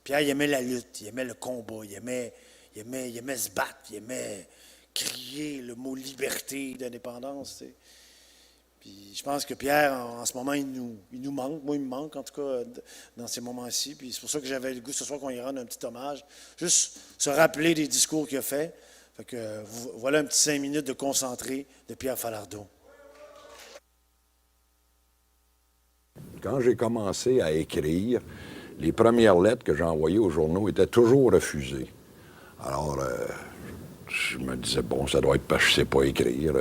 Pierre, il aimait la lutte, il aimait le combat, il aimait se battre, il aimait crier le mot liberté, d'indépendance. Tu sais. Puis je pense que Pierre, en ce moment, il nous manque. Moi, il me manque, en tout cas, dans ces moments-ci. Puis c'est pour ça que j'avais le goût ce soir qu'on y rende un petit hommage. Juste se rappeler des discours qu'il a fait. Fait que voilà un petit 5 minutes de concentré de Pierre Falardeau. Quand j'ai commencé à écrire, les premières lettres que j'ai envoyées aux journaux étaient toujours refusées. Alors, je me disais, bon, ça doit être parce que je ne sais pas écrire.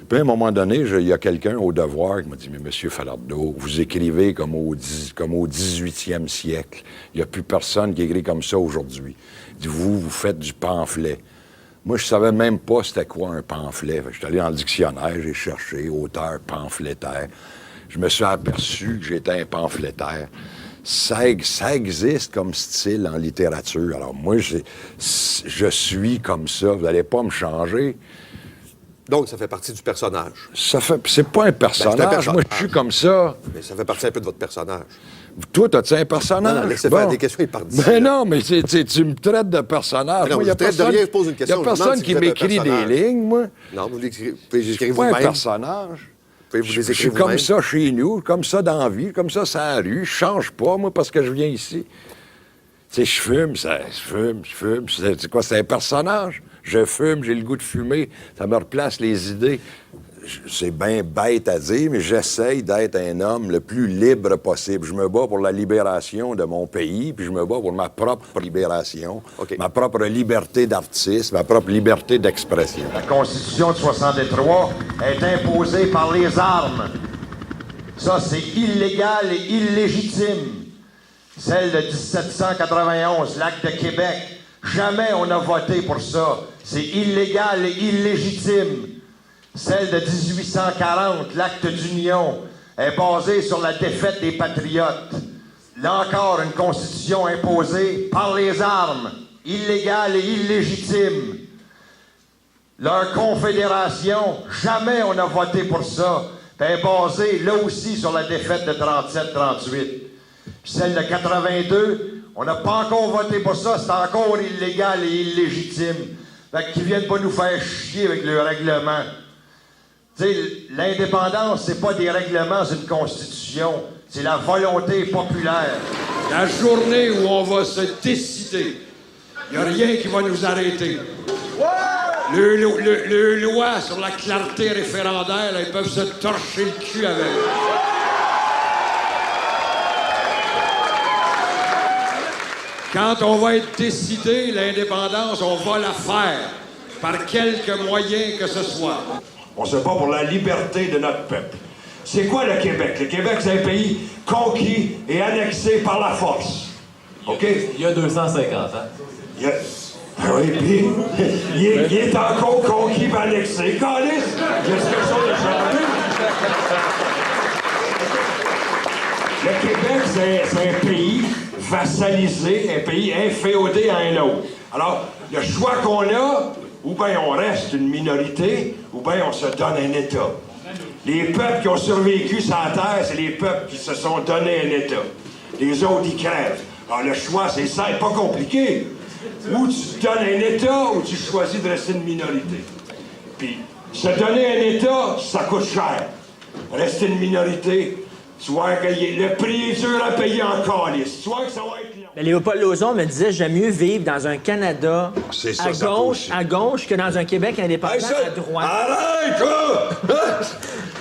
Puis à un moment donné, il y a quelqu'un au Devoir qui m'a dit, mais Monsieur Falardeau, vous écrivez comme au 18e siècle. Il n'y a plus personne qui écrit comme ça aujourd'hui. Il dit, vous faites du pamphlet. Moi, je savais même pas c'était quoi un pamphlet. Je suis allé dans le dictionnaire, j'ai cherché auteur pamphlétaire. Je me suis aperçu que j'étais un pamphlétaire. Ça existe comme style en littérature. Alors moi, je suis comme ça. Vous n'allez pas me changer. Donc, ça fait partie du personnage. C'est pas un personnage. Moi, je suis comme ça. Mais ça fait partie un peu de votre personnage. Toi, as-tu un personnage? Non, laissez faire des questions, il part d'ici. Mais non, mais tu me traites de personnage. Non, moi, je traite de rien, je pose une question. Il n'y a personne qui m'écrit des lignes, moi. Non, vous pouvez les écrire vous-même. vous-même. Pas un personnage. Je suis comme ça chez nous, comme ça dans la vie, comme ça sur la rue. Je change pas, moi, parce que je viens ici. Tu sais, je fume. C'est quoi, c'est un personnage? Je fume, j'ai le goût de fumer. Ça me replace les idées. C'est bien bête à dire, mais j'essaye d'être un homme le plus libre possible. Je me bats pour la libération de mon pays, puis je me bats pour ma propre libération, ma propre liberté d'artiste, ma propre liberté d'expression. La Constitution de 63 est imposée par les armes. Ça, c'est illégal et illégitime. Celle de 1791, l'Acte de Québec, jamais on a voté pour ça. C'est illégal et illégitime. Celle de 1840, l'Acte d'Union, est basée sur la défaite des Patriotes. Là encore, une constitution imposée par les armes, illégale et illégitime. Leur confédération, jamais on a voté pour ça. Elle est basée, là aussi, sur la défaite de 37-38. Celle de 82, on n'a pas encore voté pour ça, c'est encore illégal et illégitime. Fait qu'ils viennent pas nous faire chier avec le règlement. Tu sais, l'indépendance, c'est pas des règlements, c'est une constitution. C'est la volonté populaire. La journée où on va se décider, il n'y a rien qui va nous arrêter. Le loi sur la clarté référendaire, là, ils peuvent se torcher le cul avec. Quand on va être décidé, l'indépendance, on va la faire, par quelque moyen que ce soit. On se bat pour la liberté de notre peuple. C'est quoi le Québec? Le Québec, c'est un pays conquis et annexé par la force. OK? Il y a 250 ans. Oui, puis il est encore conquis et annexé. Calice! Il y a quelque chose de changé. Le Québec, c'est un pays vassalisé, un pays inféodé à un autre. Alors, le choix qu'on a, ou bien on reste une minorité, ou bien on se donne un État. Les peuples qui ont survécu sur la Terre, c'est les peuples qui se sont donné un État. Les autres, ils crèvent. Alors le choix, c'est ça, c'est pas compliqué. Ou tu te donnes un État, ou tu choisis de rester une minorité. Puis, se donner un État, ça coûte cher. Rester une minorité, tu vois que le prix est dur à payer en calice. Tu vois que ça va être long. Mais Léopold Lauzon me disait j'aime mieux vivre dans un Canada à gauche que dans un Québec indépendant à droite. Arrête, là!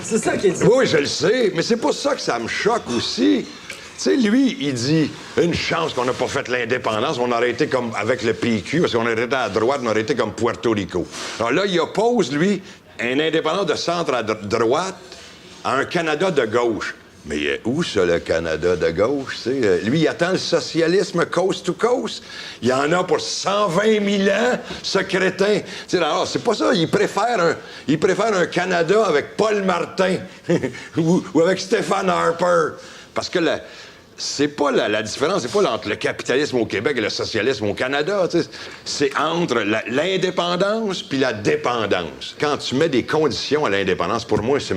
C'est ça qu'il dit. Oui, je le sais, mais c'est pas ça que ça me choque aussi. Tu sais, lui, il dit une chance qu'on n'a pas fait l'indépendance, on aurait été comme avec le PQ, parce qu'on aurait été à droite, on aurait été comme Puerto Rico. Alors là, il oppose, lui, un indépendant de centre à droite à un Canada de gauche. Mais où ça, le Canada de gauche? T'sais? Lui, il attend le socialisme coast to coast. Il y en a pour 120 000 ans, ce crétin. Alors, c'est pas ça. Il préfère un Canada avec Paul Martin ou avec Stephen Harper. Parce que c'est pas la différence, c'est pas entre le capitalisme au Québec et le socialisme au Canada. C'est entre l'indépendance puis la dépendance. Quand tu mets des conditions à l'indépendance, pour moi, c'est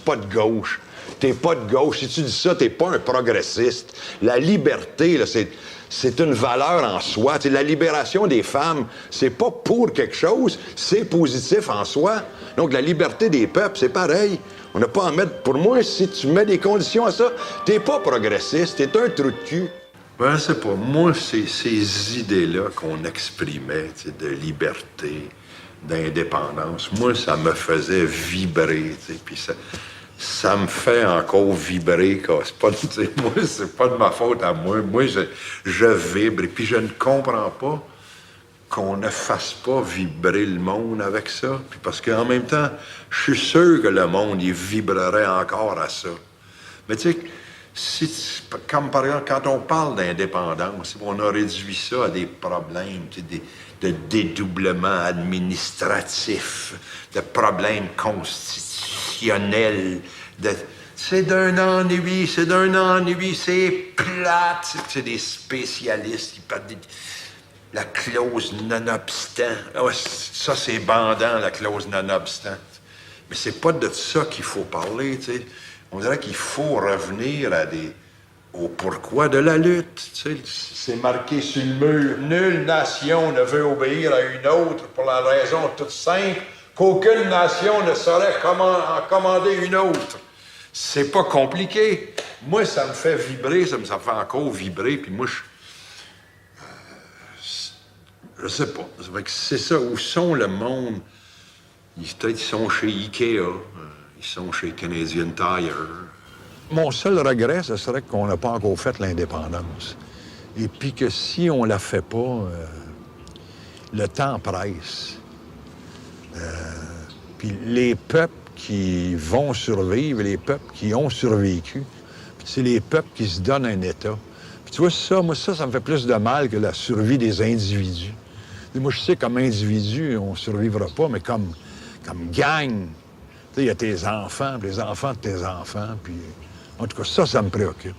pas de gauche. t'es pas de gauche. Si tu dis ça, t'es pas un progressiste. La liberté, là, c'est une valeur en soi. T'sais, la libération des femmes, c'est pas pour quelque chose, c'est positif en soi. Donc, la liberté des peuples, c'est pareil. On n'a pas à mettre... Pour moi, si tu mets des conditions à ça, t'es pas progressiste, t'es un trou de cul. Ben, c'est pas. Moi, c'est ces idées-là qu'on exprimait, de liberté, d'indépendance. Moi, ça me faisait vibrer, puis ça me fait encore vibrer. C'est pas, moi, c'est pas de ma faute à moi. Moi, je vibre. Et puis, je ne comprends pas qu'on ne fasse pas vibrer le monde avec ça. Puis parce qu'en même temps, je suis sûr que le monde, il vibrerait encore à ça. Mais tu sais, comme par exemple, quand on parle d'indépendance, on a réduit ça à des problèmes, de dédoublement administratif, de problèmes constitutionnels, c'est d'un ennui, c'est plate. C'est des spécialistes qui parlent de la clause non-obstant. Oh, ça, c'est bandant, la clause non-obstant. Mais c'est pas de ça qu'il faut parler, tu sais. On dirait qu'il faut revenir au pourquoi de la lutte. Tu sais, c'est marqué sur le mur. Nulle nation ne veut obéir à une autre pour la raison toute simple qu'aucune nation ne saurait en commander une autre. C'est pas compliqué. Moi, ça me fait vibrer, ça me fait encore vibrer, puis moi, je sais pas. C'est ça. Où sont le monde? Peut-être ils sont chez Ikea. Ils sont chez Canadian Tire. Mon seul regret, ce serait qu'on n'a pas encore fait l'indépendance. Et puis que si on la fait pas, le temps presse. Puis les peuples qui vont survivre, les peuples qui ont survécu, c'est les peuples qui se donnent un État. Puis tu vois, ça me fait plus de mal que la survie des individus. Et moi, je sais, comme individu, on ne survivra pas, mais comme gang, il y a tes enfants, puis les enfants de tes enfants, puis... En tout cas, ça me préoccupe.